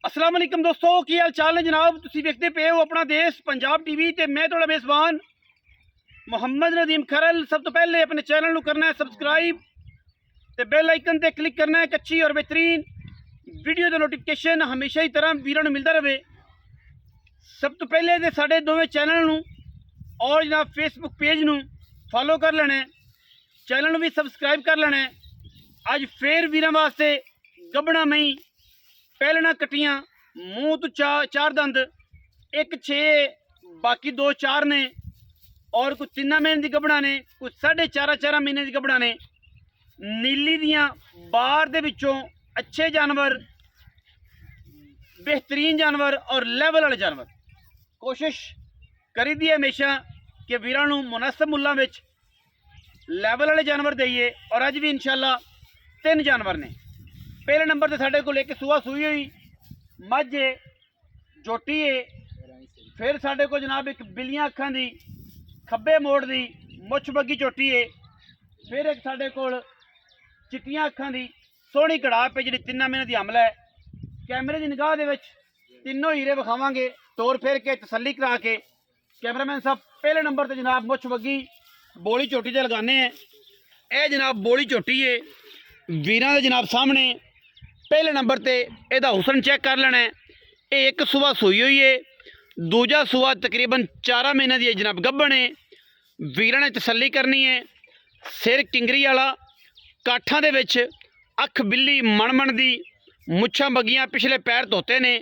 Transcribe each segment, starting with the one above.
अस्सलाम वालेकुम दोस्तों, की हाल चाल ने जनाब। तुसीं वेखदे पे हो अपना देश पंजाब टीवी ते मैं तुहाडा मेज़बान मुहम्मद नदीम खरल। सब तो पहले अपने चैनल नूं करना है सबसक्राइब ते बेल आइकन ते क्लिक करना है अच्छी और बेहतरीन वीडियो का नोटिफिकेशन हमेशा ही तरह वीरां नूं मिलता रहे। सब तो पहले तो साडे दोवें चैनल नूं और जनाब फेसबुक पेज नूं फॉलो कर लेना है, चैनल नूं भी सबसक्राइब कर लेना है। अज फिर वीरां वास्ते गबड़ा मई पहलना कट्टियां मूँह तो चार दंद, एक 6 बाकी 2 4 ने और कुछ 3 महीने की गबड़ा ने, कुछ 4.5 महीने की गबड़ा ने। नीली दियाँ बाहर दे विचों अच्छे जानवर, बेहतरीन जानवर और लेवल वाले जानवर। कोशिश करी दी हमेशा कि वीरां नूं मुनासिब मुल्लां विच लेवल वाले जानवर दईए और अज भी इंशाअल्लाह 3 जानवर ने। पहले नंबर ते साडे कोल एक सूआ सूई हुई मझ है, जोटी है। फिर साडे कोल जनाब एक बिलियां अखां दी खब्बे मोड़ दी मुछ बग्गी झोटी है। फिर एक साडे कोल चिट्टियां अखां दी सोहनी कड़ाप है जिहड़ी 3 महीने दी हमला है। कैमरे की निगाह दे विच तीनों हीरे विखावांगे तोड़ फेर के तसल्ली करा के। कैमरामैन साहब पहले नंबर ते जनाब मुछ बग्गी बोली झोटी ते लगाने हैं। यह जनाब बोली झोटी है वीरां दे जनाब सामने। पहले नंबर ते इहदा हुसन चेक कर लेना है। ये एक सूआ सूई हुई है, दूजा सूआ तकरीबन 4 महीने की जनाब गब्बन है। वीरां ने तसल्ली करनी है। सिर किंगरी वाला, काठां दे विच अख बिल्ली मणमण दी, मुच्छां बगियां, पिछले पैर धोते ने।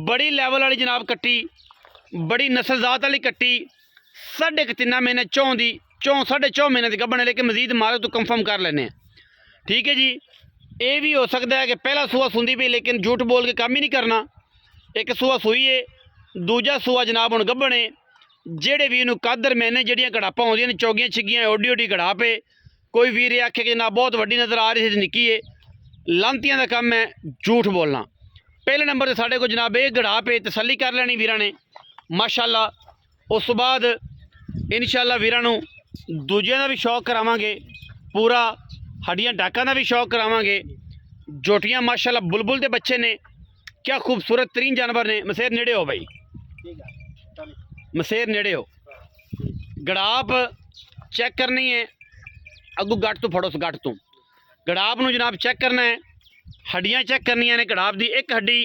बड़ी लैवल वाली जनाब कट्टी, बड़ी नस्लजात वाली कट्टी। 3.5 महीने चौं दी, 4.5 महीने की गब्बन है, लेकिन मजीद मारो तो कंफर्म कर लेने। ठीक है जी। ये भी हो सकता है कि पहला सूआ सुंदी भी, लेकिन झूठ बोल के काम ही नहीं करना। एक सूआ सूई है, दूजा सूआ जनाब हुण गब्बन है। जेड़े भी इनू कादर मैंने जड़ियाँ कड़ापां आउंदियां ने, चौगियां छिगियां ओडी ओडी कड़ाप है। कोई वीर ये आखे कि जनाब बहुत वड्डी नज़र आ रही थी निक्की है, लांतियां दा काम है झूठ बोलना। पहले नंबर से साढ़े को जनाब ये गड़ाप है, तसल्ली कर लेनी वीरां ने माशाअल्लाह। उस तो बाद इंशाअल्लाह वीरां नू दूजियां दा भी शौक करावांगे, पूरा हड्डियां डाकां दा भी शौक करावांगे। जोटियां माशाअल्लाह बुलबुल के बच्चे ने, क्या खूबसूरत तरीन जानवर ने। मसेर नेड़े हो भाई, मसेर नेड़े हो। गड़ाप चेक करनी है, अगू गट तो फड़ो, गट तो गड़ाप नू जनाब चेक करना है। हड्डियां चेक करनिया ने गड़ाप दी। एक हड्डी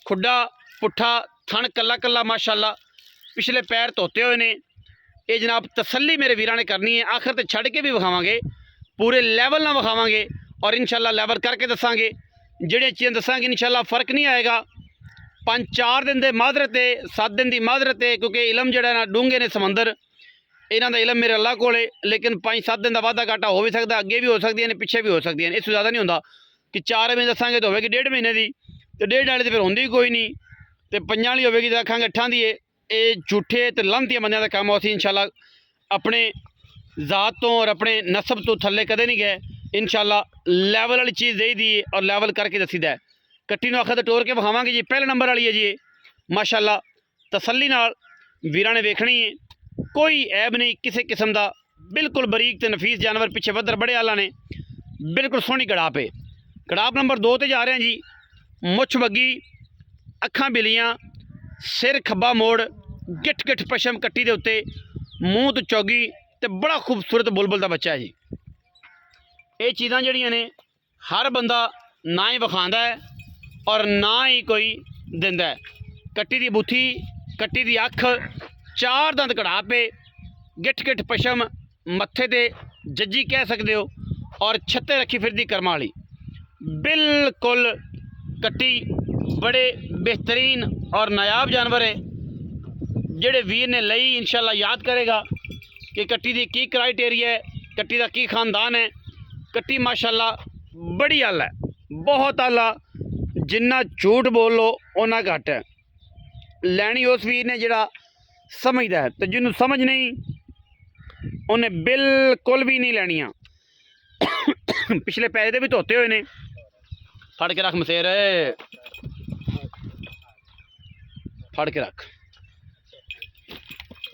खुड्डा पुट्ठा, थन कला कला माशाअल्लाह, पिछले पैर धोते हुए ने। ये जनाब तसल्ली मेरे वीरां ने करनी है। आखिर ते छड़ के भी विखावांगे, पूरे लैवल ना विखावांगे और इंशाअल्लाह लैवल करके दसांगे। जिहड़ियां चीज़ां दसांगे इंशाअल्लाह फ़र्क नहीं आएगा। 5-4 दिन के माजरत है, 7 दिन की माजरत है, क्योंकि इलम जिहड़ा ना डूंगे ने समंदर, इन्हां दा इलम मेरे अल्लाह कोल है। लेकिन 5-7 दिन का वाधा घाटा हो भी सकता, अगे भी हो सकती ने, पिछे भी हो सकती हैं। इससे ज़्यादा नहीं होंदा कि 4 महीने दसांगे तो होगी 1.5 महीने की, तो 1.5 वाली तो फिर होंदी कोई नहीं, तो 5 वाली होगी तो आखांगे 8 दी है। ये झूठे तो लांतिया बंदियां दा काम असीं इंशाअल्लाह अपने ज़ात तो और अपने नसब तो थल्ले कदे नहीं गए। इंशाअल्लाह लैवल वाली चीज़ दे दी और लैवल करके दसीदा है। कट्टी नूं आखा तो टोर के विखावांगे जी। पहले नंबर वाली है जी माशाअल्लाह, तसल्ली नाल वीरां ने वेखनी है। कोई ऐब नहीं किसी किस्म का, बिल्कुल बरीक तो नफीस जानवर। पिछे वधर बड़े आला ने, बिल्कुल सोहनी गड़ाप है। गड़ाप नंबर 2 ते जा रहे हैं जी। मुछ बग्गी, अखां बिलियां, सिर खब्बा मोड़, गिठ गिठ पशम कट्टी दे उत्ते, मूँह तो चौगी, तो बड़ा खूबसूरत बुलबुल का बच्चा है जी। ये चीज़ां जड़ियां ने हर बंदा ना ही विखांदा है और ना ही कोई दिंदा है। कट्टी दी बुथी, कट्टी दी अख, 4 दंद कड़ाप है, गिठ गिठ पशम, मत्थे ते जज्जी कह सकते हो, और छत्ते रखी फिरदी कर्मा वाली। बिल्कुल कट्टी बड़े बेहतरीन और नायाब जानवर है। जेड़े वीर ने लई इंशाअल्लाह याद करेगा कि कट्टी दी की क्राइटेरिया है, कट्टी दा की खानदान है। कट्टी माशाअल्लाह बड़ी आला है, बहुत आला। जिन्ना झूठ बोल लो उन्ना घट है। लैनी उस वीर ने जिहड़ा समझदा है, तो जिन्हों समझ नहीं उन्हें बिल्कुल भी नहीं लैनियां। पिछले पैसे दे भी धोते हुए ने। फड़ के रख मसेर, फड़ के रख।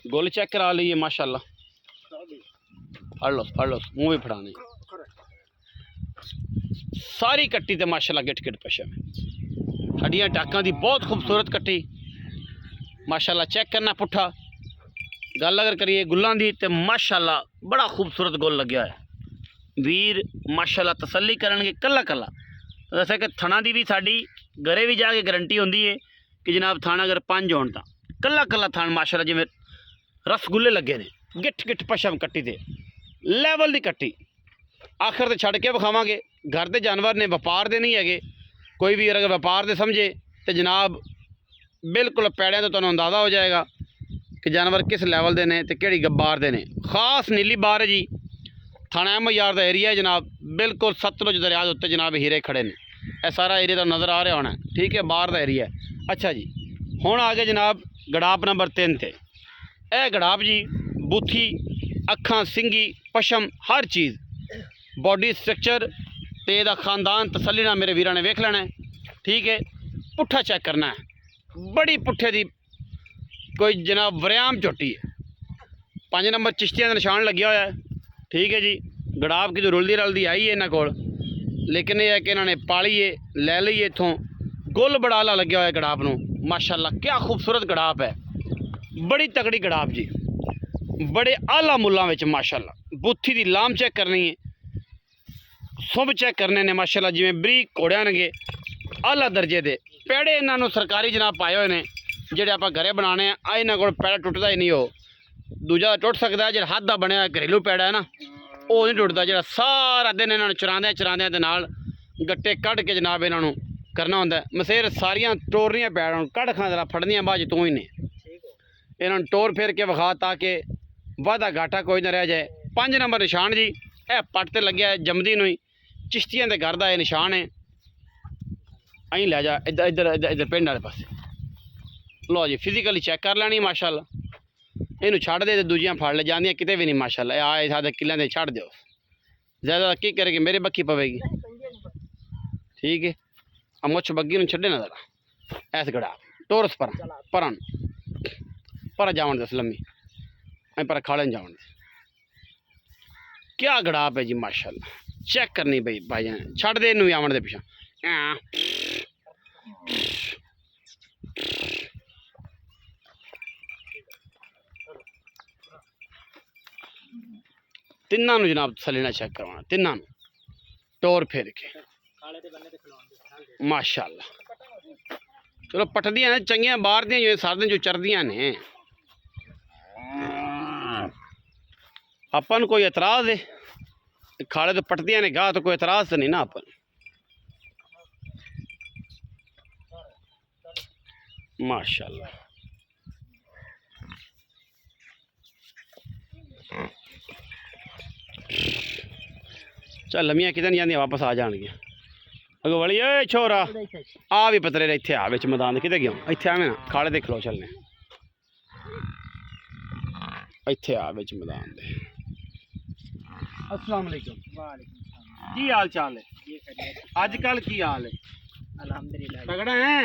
गोल चेक करा लीए माशाअल्लाह। फड़ लो, मुँह भी फड़ाने। सारी कट्टी तो माशाअल्लाह गिट गिट पशम है। हड्डियां टाकां दी बहुत खूबसूरत कट्टी माशाल्लाह। चेक करना पुट्ठा। गल अगर करिए गुल्लां दी ते माशाल्लाह बड़ा खूबसूरत गुल लग्या है वीर माशाल्लाह। तसल्ली करनगे कल्ला कल्ला। वैसे कि थणा दी भी साडी घरे भी जाके गारंटी होंदी है कि जनाब थाना अगर 5 होण तां कल्ला कल्ला थान माशाल्लाह जिवें रसगुल्ले लगे ने। गिठ गिठ पशम कट्टी ते लैवल दी कट्टी। आखिर ते छड़ के विखावांगे। घर दे जानवर ने, व्यापार दे नहीं हैगे। कोई भी अगर व्यापार दे समझे तो जनाब बिल्कुल पैड़ियां तो तुहानूं अंदाज़ा हो जाएगा कि जानवर किस लैवल दे ने ते किहड़ी बार दे ने। खास नीली बार है जी। थाना एम.आई.आर दा एरिया है जनाब। बिल्कुल सतलुज दरिया के उत्ते जनाब हीरे खड़े ने। यह सारा एरिया तो नज़र आ रहा होना, ठीक है, बाहर का एरिया है। अच्छा जी, हुण आ गए जनाब गड़ाप नंबर 3 ते। यह गड़ाप जी बूथी, अखां, सिंगी, पशम, हर चीज़, बॉडी स्ट्रक्चर ते इहदा खानदान तसल्ली नाल मेरे वीरां ने वेख लेना है, ठीक है। पुट्ठा चेक करना है, बड़ी पुट्ठे दी कोई जनाब वरियाम चोटी है। 5 नंबर चिश्तियां का निशान लग्या होया है, ठीक है जी। गड़ाप की जो रुलदी रलदी आई है इन्हां कोल, लेकिन यह है कि इन्होंने पाली है, लै ली है इत्थों। गुल बड़ा आला लग्या होया गड़ाप नूं माशाल्लाह। क्या खूबसूरत गड़ाप है, बड़ी तगड़ी गड़ाप जी, बड़े आला मुल्लां विच माशाल्लाह। बूथी दी लाम चेक करनी है, सुभ चेक करने ने माशाल्लाह। जिवें बरीक घोड़ियां ने आला दर्जे दे पैड़े इन्हां नूं सरकारी जनाब पाए हुए ने जिहड़े आपां घरे बनाने आ। इन्हां कोल पैड़ा टुटदा ही नहीं। हो दूजा टुट सकदा है, जिहड़ा हत्थ दा बनिया घरेलू पैड़ा है ना, वो नहीं टुटदा। जिहड़ा सारा दिन इन्हां नूं चरांदे दे नाल गट्टे कढ़ के जनाब इन्हां नूं करना हुंदा है। मसेर सारियां टोरनियां पैड़ा कढ़ खां जरा फड़नियां बाज तू ही ने। इन्हां नूं टोर फेर के विखा ताकि वाधा घाटा कोई ना रह जाए। 5 नंबर निशान जी, यह पट ते लग्या है जमदी नूं ही। चिश्तियां दे घर दा यह निशान है। अं लै जा इधर इधर इधर इधर पिंड वाले पासे। लो जी फिजिकली चेक कर लैनी माशाल्लाह। इनू छड़ दे दूजियां फड़ ले जांदियां किते भी नहीं माशाल्लाह। आए सादे किल्लें दे छड़ दिओ, ज़्यादा की करेगी मेरे बक्खी पवेगी, ठीक है। अब मुछ बग्गी नूं छड्डे ना जरा ऐस गड़ा टोरस परन पर जावन दस लम्मी अं पर खाले जावन दे। क्या गड़ाप है जी माशाल्लाह। चेक करनी भाई भाईजान, छड़ दे इनू आवन दे पिछा। तिन्ना नू जनाब तसल्ली नाल चेक करवाना, तिन्ना नू टोर फेर के माशाल्लाह। चलो पटदियां ने चंगियां बाहर दियां जो सारे दिन जो चरदियां ने। अपन कोई एतराज है खाले तो पटदियां ने गाह तो कोई एतराज तो नहीं ना अपन। माशाल्लाह चल लम्मियां कितने नहीं जांदियां वापस आ जाएंगे। अगो वाली ए छोरा आ भी पतरे इत्थे आ विच मैदान किते गया इत्थे आवे ना खाले देख लो चलने इत्थे आ विच मैदान दे। अस्सलाम वालेकुम। वालेकुम की हाल चाल है आजकल की हाल है? अल्हम्दुलिल्लाह तगड़ा है।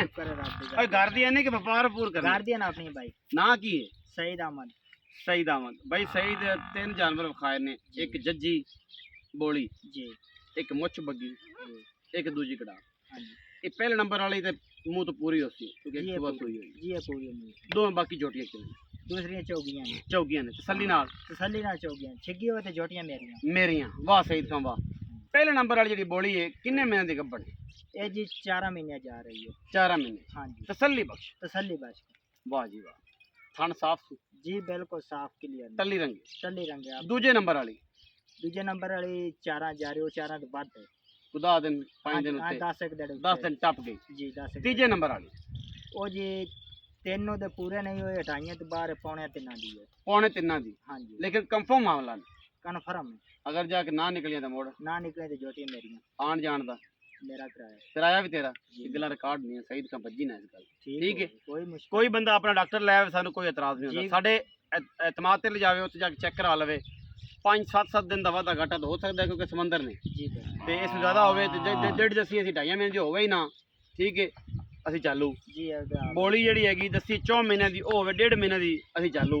है घर दी है कि व्यापार पूर कर गार दिया ना अपनी भाई ना की है? सईद अहमद। सईद अहमद भाई। सईद 3 जानवर विखाए ने, एक जज्जी बोली जी, एक मुछ बग्गी एक दूजी कड़ा। हाँ जी ये पहले नंबर वाली ते मुंह तो पूरी होती क्योंकि जी, सुबह सोई हुई जी पूरी उम्मीद। दो बाकी जोटियां कितनी दूसरियां चौगियां ने, चौकियां ने तसल्ली नाल तसल्ली नाल चौगियां छिगी होए ते जोटियां मेरियां मेरियां। वाह सईद खां वाह। पहले नंबर वाली जी बोली है किन्ने महीने की गब्बड़? ये जी 4 महीने जा रही है। 4 महीने। हाँ जी तसल्ली बख्श। तसल्ली बस। वाह जी वाह। थन साफ सु जी बिल्कुल साफ क्लियर टल्ली रंगी। टल्ली रंग है। दूजे नंबर वाली दूजे नंबर वाली 4 जा रही हो 4 तो बाद है। खुदा दिन 5 दिन हाँ उत्ते 10 दिन टप गई। जी 10 तीजे नंबर वाली वो जी 3 तो पूरे नहीं हुए 28 तो बाहर पौने 3 दी है। पौने 3 दी हाँ जी लेकिन कंफर्म मामला नहीं। कन्फर्म अगर जाके ना निकलिया तो मोड़ ना निकले तो जोटियां मेरियां। आन जान दा मेरा किराया किराया भी तेरा गला रिकॉर्ड नहीं है। सईद का बज्जी ना इस गल ठीक है। कोई मुश्किल कोई बंदा अपना डॉक्टर लै आवे सानू कोई एतराज नहीं होता। साडे एतमाद ते ले जावे उत्थे जाके चेक करा लवे 5-7 दिन का वाधा घाटा तो हो सकता है क्योंकि समंदर ने जी ते इस ज़्यादा होवे ते डेढ़ दसी असीं 2.5 महीने जो होवे ही ना ठीक है असीं चालू। जी बोली जिहड़ी हैगी दसी 4 महीने की वो होवे 1.5 महीने की असीं चालू।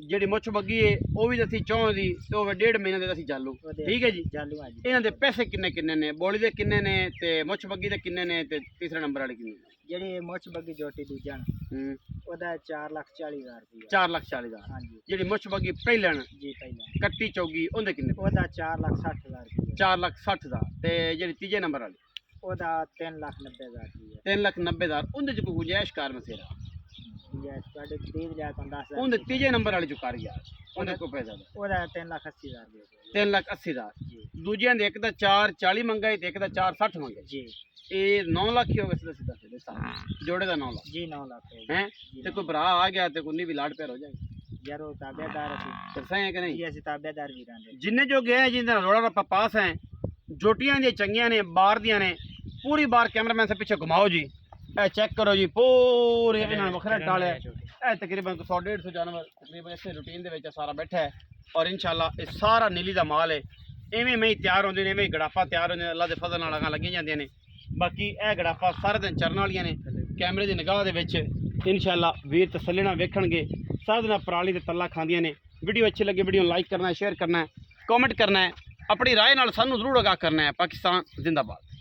ਜਿਹੜੀ ਮੁੱਛ ਬੱਗੀ ਹੈ ਉਹ ਵੀ ਅਸੀਂ ਚੌਂ ਦੀ ਤੇ ਉਹ 1.5 ਮਹੀਨੇ ਦੇ ਅਸੀਂ ਜਾਲੂ। ਉਹਦੇ ਠੀਕ ਹੈ ਜੀ। ਜਾਲੂ ਆ ਜੀ। ਇਹਨਾਂ ਦੇ ਪੈਸੇ ਕਿੰਨੇ ਕਿੰਨੇ ਨੇ, ਬੋਲੀ ਦੇ ਕਿੰਨੇ ਨੇ ਤੇ ਮੁੱਛ ਬੱਗੀ ਦੇ ਕਿੰਨੇ ਨੇ ਤੇ ਤੀਸਰੇ ਨੰਬਰ ਵਾਲੇ ਕਿੰਨੇ ਨੇ? ਜਿਹੜੀ ਮੁੱਛ ਬੱਗੀ ਜੋਟੀ ਦੂਜਾ ਨਾ, ਹੂੰ ਉਹਦਾ 4,40,000 ਰੁਪਇਆ। 4,40,000। ਹਾਂਜੀ ਜਿਹੜੀ ਮੁੱਛ ਬੱਗੀ ਪਹਿਲਣ ਜੀ ਪਹਿਲਾਂ ਕੱਟੀ ਚੌਗੀ ਉਹਦੇ ਕਿੰਨੇ? ਉਹਦਾ 4,60,000 ਰੁਪਇਆ। 4,60,000। ਤੇ ਜਿਹੜੀ ਤੀਜੇ ਨੰਬਰ ਵਾਲੀ ਉਹਦਾ 3,90,000 ਰੁਪਇਆ। 3,90,000। ਉਹਦੇ ਚ ਕੋਈ ਗੁੰਜਾਇਸ਼ ਕਰ ਮਸੇਰਾ, ਜੇ ਤੁਹਾਡੇ ਖਰੀਦ ਲਿਆ ਤਾਂ 10,000। ਉਹਦੇ ਤੀਜੇ ਨੰਬਰ ਵਾਲੇ ਚ ਕਰ ਯਾਰ, ਉਹਦੇ ਕੋਈ ਪੈਸਾ ਦਾ। ਉਹਦਾ 3,80,000 ਰੁਪਇਆ। 3,80,000। ਜੀ ਦੂਜਿਆਂ ਦੇ ਇੱਕ ਦਾ 4,40 ਮੰਗਾ ਤੇ ਇੱਕ ਦਾ 4,60 ਮੰਗਾ। ਜੀ ਇਹ 9 ਲੱਖ ਹੀ ਹੋ ਗਿਆ ਸਿੱਧਾ ਸਿੱਧਾ ਸਿੱਧੇ ਹਿਸਾਬ। ਜੋੜੇ ਦਾ 9 ਲੱਖ ਜੀ 9 ਲੱਖ ਹੋ ਗਿਆ। ਹੈ। ਤੇ ਕੋਈ ਭਰਾ ਆ ਗਿਆ ਤੇ ਕੋਈ ਨਹੀਂ ਵੀ ਲਾੜ ਪਿਆਰ ਹੋ ਜਾਏਗਾ। ਯਾਰ ਉਹ ਤਾਬੇਦਾਰ ਅਸੀਂ ਫਿਰ ਸਹੀ ਹੈ ਕਿ ਨਹੀਂ? ਜੀ, ਅਸੀਂ ਤਾਬੇਦਾਰ ਵੀਰਾਂ ਦੇ। ਜਿੰਨੇ ਜੋ ਗਏ ਜਿੰਦੇ ਨਾਲ ਰੋੜਾ ਰੱਪਾ ਪਾਸ ਹੈ, ਜੋਟੀਆਂ ਦੀਆਂ ਚੰਗੀਆਂ ਨੇ, ਬਾਰ ਦੀਆਂ ਨੇ। ਪੂਰੀ ਬਾਰ ਕੈਮਰਾਮੈਨ ਸੇ ਪਿੱਛੇ घुमाओ जी, ए चेक करो जी पूरे इन्होंने वखरा डाले। ਇਹ ਤਕਰੀਬਨ 100-150 ਜਾਨਵਰ ਤਕਰੀਬਨ ਇਸੇ ਰੂਟੀਨ ਦੇ ਵਿੱਚ ਸਾਰਾ ਬੈਠਾ ਹੈ ਔਰ ਇਨਸ਼ਾਅੱਲਾ ਇਹ ਸਾਰਾ ਨੀਲੀ ਦਾ ਮਾਲ ਹੈ। ਐਵੇਂ ਮੈਂ ਤਿਆਰ ਹੁੰਦੇ ਨੇ, ਐਵੇਂ ਗੜਾਫਾ ਤਿਆਰ ਹੁੰਦੇ ਨੇ, ਅੱਲਾ ਦੇ ਫਜ਼ਲ ਨਾਲ ਅਗਾਂ ਲੱਗੀਆਂ ਜਾਂਦੀਆਂ ਨੇ। ਬਾਕੀ ਇਹ ਗੜਾਫਾ ਸਾਰਾ ਦਿਨ ਚਰਨ ਵਾਲੀਆਂ ਨੇ। ਕੈਮਰੇ ਦੀ ਨਿਗਾਹ ਦੇ ਵਿੱਚ ਇਨਸ਼ਾਅੱਲਾ ਵੀਰ ਤਸੱਲੀ ਨਾਲ ਵੇਖਣਗੇ। ਸਾਰਾ ਦਿਨ ਪਰਾਲੀ ਦੇ ਤੱਲਾ ਖਾਂਦੀਆਂ ਨੇ। ਵੀਡੀਓ ਅੱਛੀ ਲੱਗੇ ਵੀਡੀਓ ਨੂੰ ਲਾਈਕ ਕਰਨਾ ਹੈ, ਸ਼ੇਅਰ ਕਰਨਾ ਹੈ, ਕਮੈਂਟ ਕਰਨਾ ਹੈ, ਆਪਣੀ ਰਾਏ ਨਾਲ ਸਾਨੂੰ ਜ਼ਰੂਰ ਆਗਾਹ ਕਰਨਾ ਹੈ। ਪਾਕਿਸਤਾਨ ਜ਼ਿੰਦਾਬਾਦ।